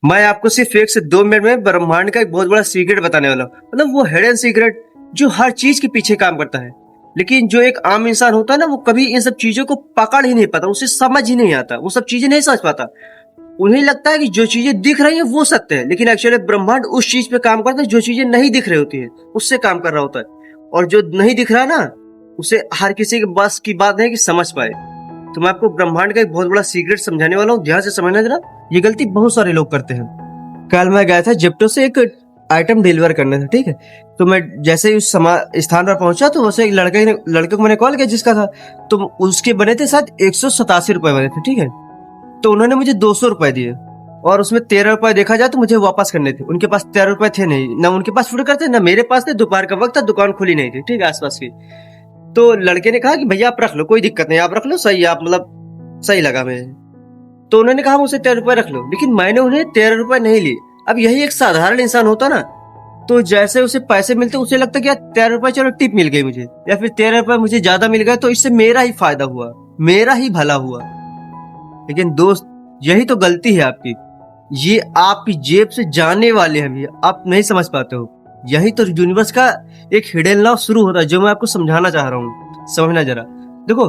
मैं आपको सिर्फ 1 से 2 मिनट में ब्रह्मांड का एक बहुत बड़ा सीक्रेट बताने वाला हूँ। मतलब वो हिडन सीक्रेट जो हर चीज के पीछे काम करता है। लेकिन जो एक आम इंसान होता है ना, वो कभी इन सब चीजों को पकड़ ही नहीं पाता, उसे समझ ही नहीं आता, वो सब चीजें नहीं समझ पाता। उन्हें लगता है कि जो चीजें दिख रही हैं वो सत्य है, लेकिन एक्चुअली ब्रह्मांड उस चीज पे काम करता है जो चीजें नहीं दिख रही होती है, उससे काम कर रहा होता है। और जो नहीं दिख रहा ना, उसे हर किसी के बस की बात नहीं कि समझ पाए। तो मैं आपको ब्रह्मांड का एक बहुत बड़ा सीक्रेट समझाने वाला हूँ, ध्यान से समझना जरा। ये गलती बहुत सारे लोग करते हैं। कल मैं गया था जिप्टो से एक आइटम डिलीवर करने था, ठीक है। तो मैं जैसे ही उस स्थान पर पहुंचा तो वैसे एक लड़के को मैंने कॉल किया जिसका था। तो उसके बने थे शायद 187 रुपए बने थे, ठीक है। तो उन्होंने मुझे 200 रुपए दिए और उसमें 13 रुपए देखा जाए तो मुझे वापस करने थे। उनके पास 13 रुपए थे नहीं, ना उनके पास फूड करते ना मेरे पास थे। दोपहर का वक्त था, दुकान खुली नहीं थी, ठीक है, आसपास की। तो लड़के ने कहा कि भैया आप रख लो, कोई दिक्कत नहीं, आप रख लो, सही आप मतलब सही लगा मुझे। तो उन्होंने कहा मुझसे 13 रुपए रख लो, लेकिन मैंने उन्हें 13 रुपए नहीं लिए। अब यही एक साधारण इंसान होता ना, तो जैसे उसे पैसे मिलते उसे लगता कि यार 13 रुपए चलो टिप मिल गई मुझे, या फिर 13 रुपए मुझे ज्यादा मिल गए तो इससे मेरा ही फायदा हुआ, मेरा ही भला हुआ। लेकिन दोस्त, यही तो गलती है आपकी। ये आपकी जेब से जाने वाले हैं भैया, आप नहीं समझ पाते हो। यही तो यूनिवर्स का एक हिडन लॉ शुरू होता है जो मैं आपको समझाना चाह रहा हूँ, समझना जरा। देखो,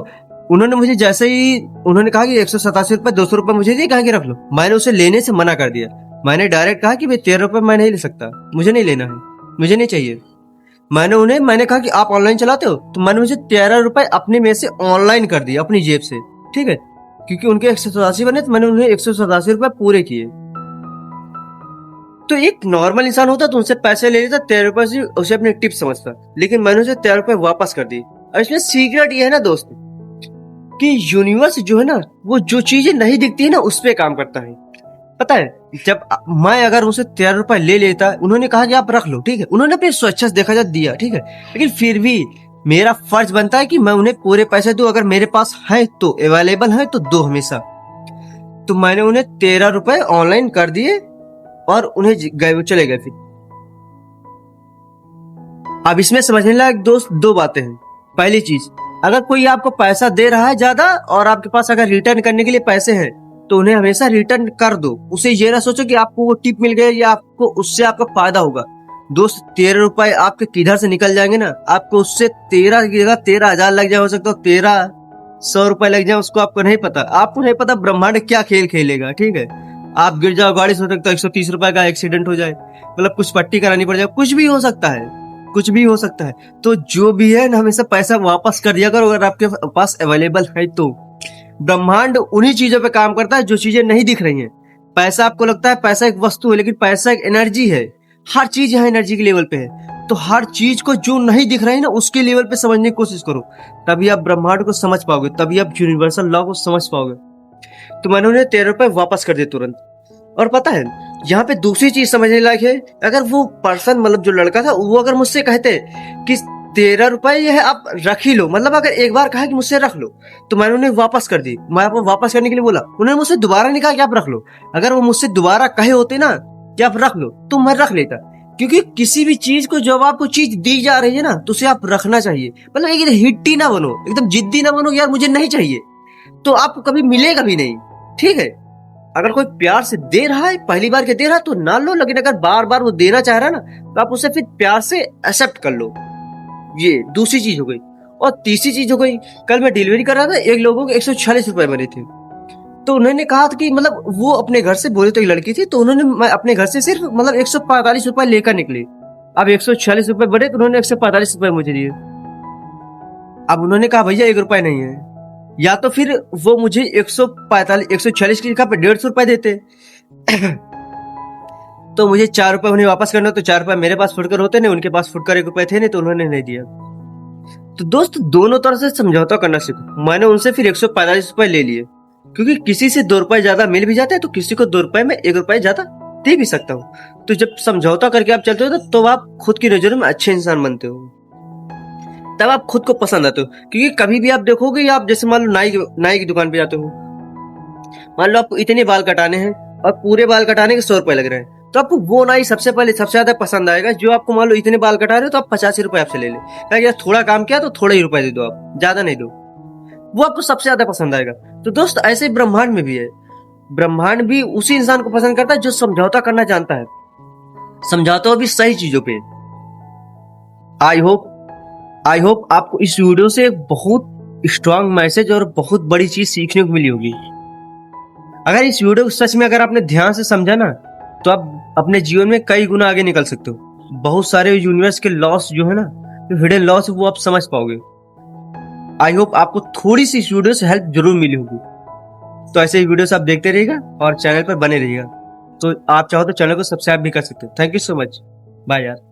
उन्होंने मुझे जैसे ही उन्होंने कहा कि 187 रुपए 200 रुपए मुझे दिए, कहा कि रख लो, मैंने उसे लेने से मना कर दिया। मैंने डायरेक्ट कहा कि भाई 13 रुपए मैं नहीं ले सकता, मुझे नहीं लेना है, मुझे नहीं चाहिए। मैंने कहा कि आप ऑनलाइन चलाते हो, तो मैंने मुझे 13 रुपए अपने में से ऑनलाइन कर दिया अपनी जेब से, ठीक है। क्योंकि उनके 187 बने तो मैंने उन्हें 187 रुपए पूरे किए। तो एक नॉर्मल इंसान होता तो उनसे पैसे ले लेता, 13 रुपए से उसे अपनी टिप समझता, लेकिन मैंने उसे 13 रुपए वापस कर दी। और इसमें सीक्रेट ये है ना दोस्त, कि यूनिवर्स जो है ना, वो जो चीजें नहीं दिखती है ना उस पे काम करता है। पता है, जब मैं अगर उनसे 13 रुपए ले लेता, उन्होंने कहा कि आप रख लो, ठीक है, उन्होंने अपनी स्वेच्छा से देखा जाए दिया, ठीक है, लेकिन फिर भी मेरा फर्ज बनता है कि मैं उन्हें पूरे पैसे दूं। अगर मेरे पास है तो अवेलेबल है तो दो हमेशा। तो मैंने उन्हें 13 रुपए ऑनलाइन कर दिए और उन्हें गए चले गए फिर। अब इसमें समझने लायक दोस्त दो बातें हैं। पहली चीज, अगर कोई आपको पैसा दे रहा है ज्यादा और आपके पास अगर रिटर्न करने के लिए पैसे हैं, तो उन्हें हमेशा रिटर्न कर दो। उसे ये ना सोचो कि आपको वो टिप मिल गई या आपको उससे आपका फायदा होगा। दोस्त, 13 रुपए आपके किधर से निकल जाएंगे ना, आपको उससे 13 की जगह 13,000 लग जाए, हो सकता है 1300 रुपए लग जाए, उसको आपको नहीं पता। आपको नहीं पता ब्रह्मांड क्या खेल खेलेगा, ठीक है। आप गिर जाओ गाड़ी से, हो सकता है 130 रुपए का एक्सीडेंट हो जाए, मतलब कुछ पट्टी करानी पड़ जाए, कुछ भी हो सकता है, कुछ भी हो सकता है। तो जो भी है ना, हमेशा पैसा वापस कर दिया करो अगर आपके पास अवेलेबल है तो। ब्रह्मांड उन्हीं चीजों पे काम करता है जो चीजें नहीं दिख रही हैं। पैसा आपको लगता है पैसा एक वस्तु है, लेकिन पैसा एक एनर्जी है। हर चीज यहाँ एनर्जी के लेवल पे है। तो हर चीज को जो नहीं दिख रही है ना, उसके लेवल पे समझने की कोशिश करो, तभी आप ब्रह्मांड को समझ पाओगे, तभी आप यूनिवर्सल लॉ को समझ पाओगे। तो मैंने उन्हें 13 रुपए वापस कर दिए तुरंत। और पता है, यहाँ पे दूसरी चीज समझने लायक है। अगर वो पर्सन, मतलब जो लड़का था, वो अगर मुझसे कहते कि 13 रुपए ये है आप रख ही लो, मतलब अगर एक बार कहा कि मुझसे रख लो, तो मैंने उन्हें वापस कर दी। मैं आपको वापस करने के लिए बोला, उन्होंने मुझसे दोबारा नहीं कहा कि आप रख लो। अगर वो मुझसे दोबारा कहे होते ना कि आप रख लो, तो मैं रख लेता। क्योंकि किसी भी चीज को, जब आपको चीज दी जा रही है ना, तो उसे आप रखना चाहिए। मतलब एक हिट्टी ना बनो, एकदम जिद्दी ना बनो, यार मुझे नहीं चाहिए, तो आपको कभी मिलेगा भी नहीं, ठीक है। अगर कोई प्यार से दे रहा है, पहली बार के दे रहा है तो ना लो, लेकिन अगर बार बार वो देना चाह रहा है ना, तो आप उसे फिर प्यार से एक्सेप्ट कर लो। ये दूसरी चीज हो गई। और तीसरी चीज हो गई, कल मैं डिलीवरी कर रहा था, एक लोगों के 146 रुपए बने थे। तो उन्होंने कहा था कि मतलब वो अपने घर से बोले, तो एक लड़की थी, तो उन्होंने मैं अपने घर से सिर्फ मतलब 145 रुपए लेकर निकले। अब 146 रुपए बने तो उन्होंने 145 रुपए मुझे दिए। अब उन्होंने कहा भैया 1 रुपए नहीं है, या तो फिर वो मुझे 146 की जगह पे 150 रुपए देते तो मुझे 4 रुपए उन्हें वापस करना, तो 4 रुपए मेरे पास फुटकर होते नहीं, उनके पास फुटकर 1 रुपए थे नहीं, तो उन्होंने नहीं दिया। तो दोस्त, दोनों तरफ से समझौता करना सीखो। मैंने उनसे फिर 145 रुपए ले लिए, क्योंकि किसी से 2 रुपए ज्यादा मिल भी जाते हैं, तो किसी को 2 रुपए में 1 रुपए ज्यादा दे भी सकता हूँ। तो जब समझौता करके आप चलते हो तो आप खुद की नजरों में अच्छे इंसान बनते हो, तब आप खुद को पसंद आते हो। क्योंकि कभी भी आप देखोगे, आप जैसे मान लो नाई की दुकान पे जाते हो, मान लो आपको इतने बाल कटाने हैं और पूरे बाल कटाने के 100 रुपए लग रहे हैं, तो आपको वो नाई सबसे पहले सबसे ज्यादा पसंद आएगा जो आपको, मान लो इतने बाल कटा रहे हो तो आप 85 रुपए आपसे ले ले, यार थोड़ा काम किया तो थोड़ा ही रुपए दे दो, आप ज्यादा नहीं दो, वो आपको सबसे ज्यादा पसंद आएगा। तो दोस्त, ऐसे ब्रह्मांड में भी है। ब्रह्मांड भी उसी इंसान को पसंद करता है जो समझौता करना जानता है, समझौता भी सही चीजों पे। आई होप आपको इस वीडियो से बहुत स्ट्रांग मैसेज और बहुत बड़ी चीज सीखने को मिली होगी। अगर इस वीडियो को सच में अगर आपने ध्यान से समझा ना, तो आप अपने जीवन में कई गुना आगे निकल सकते हो। बहुत सारे यूनिवर्स के लॉस जो है ना, जो हिडन लॉस, वो आप समझ पाओगे। आई होप आपको थोड़ी सी इस वीडियो से हेल्प जरूर मिली होगी। तो ऐसे ही वीडियोस आप देखते रहिएगा और चैनल पर बने रहिएगा। तो आप चाहो तो चैनल को सब्सक्राइब भी कर सकते हो। Thank you so much. Bye यार।